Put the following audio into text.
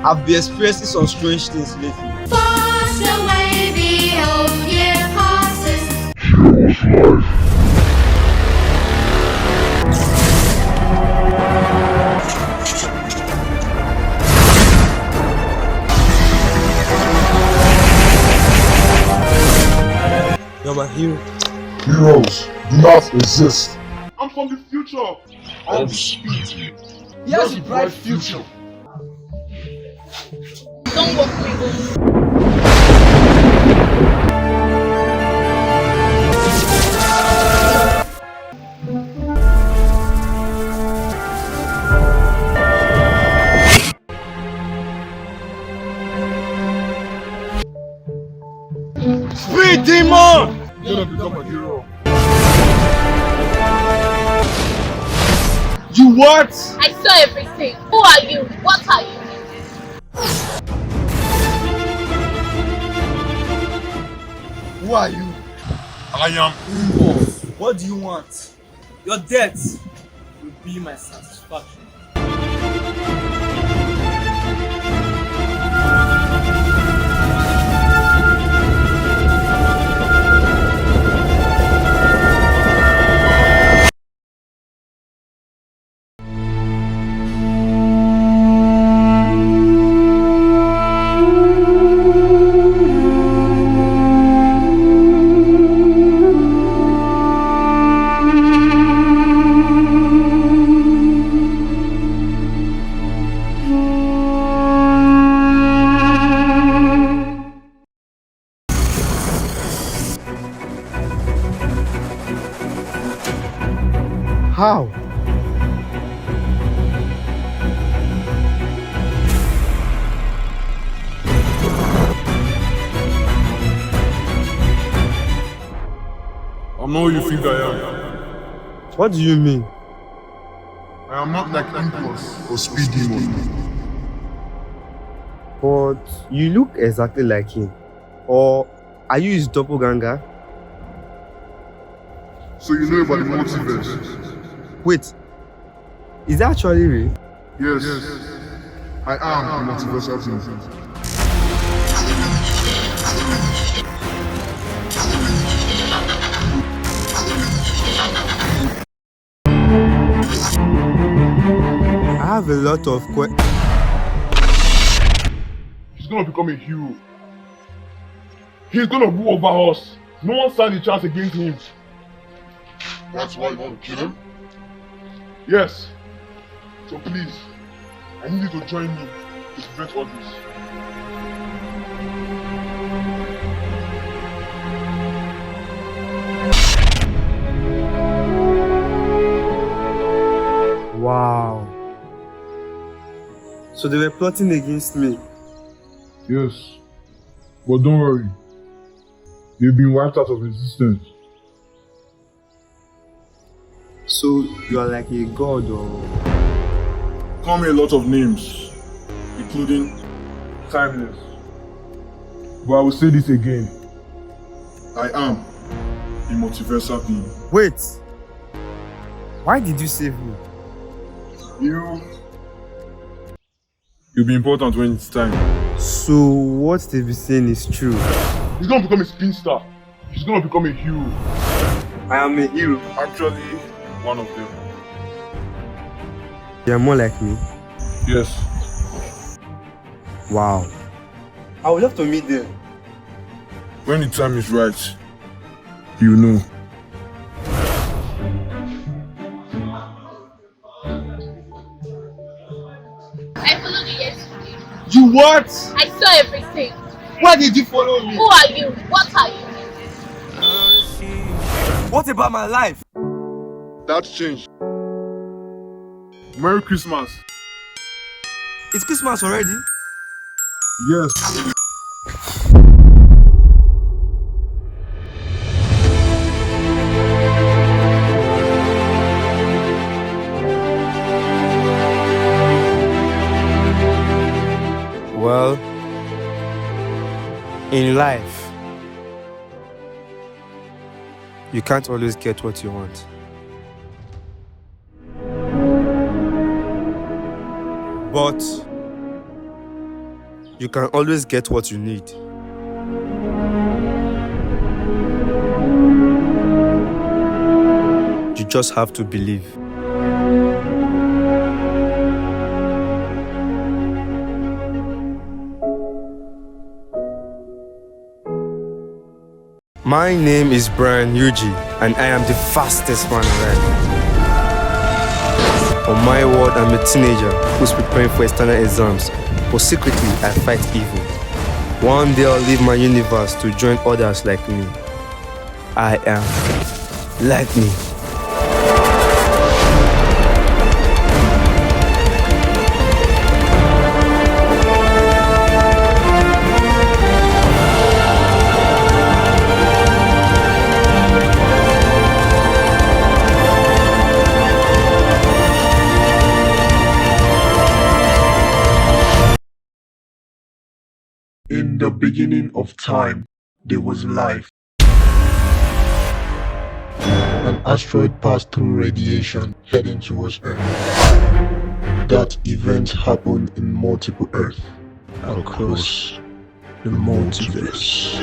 I've been experiencing some strange things lately. Fast away the old year passes. You're my hero. Heroes do not exist. I'm from the future. I'm speaking. He has a bright future. Don't walk me home. Spirit demon! You're gonna become a hero. You what? I saw everything. Who are you? What are you? Who are you? I am E04. What do you want? Your death will be my satisfaction. How? I'm not who you think I am. What do you mean? I am not like E04 or Speed Demon. But you look exactly like him. Or are you his doppelganger? So you know about the multiverse? Wait, is that actually real? Yes. I am a multiversal being. I have a lot of He's gonna become a hero. He's gonna rule over us. No one stands a chance against him. That's why you want to kill him? Yes. So please, I need you to join me to prevent all this. Wow. So they were plotting against me. Yes. But don't worry. They've been wiped out of existence. So you are like a god or... Call me a lot of names, including Timeless. But I will say this again. I am a multiversal being. Wait. Why did you save me? You'll be important when it's time. So what they've been saying is true. He's gonna become a spinster. He's gonna become a hero. I am a hero. Actually, one of them. They are more like me. Yes. Wow. I would love to meet them. When the time is right, you know. I followed you yesterday. You what? I saw everything. Why did you follow me? Who are you? What are you? What about my life? That's changed. Merry Christmas. It's Christmas already. Yes. Well, in life, you can't always get what you want. But You can always get what you need. You just have to believe. My name is Brian Yuji, and I am the fastest man alive. On my world, I'm a teenager who's preparing for external exams, but secretly I fight evil. One day I'll leave my universe to join others like me. I am lightning. In the beginning of time, there was life. An asteroid passed through radiation heading towards Earth. That event happened in multiple Earths across the multiverse.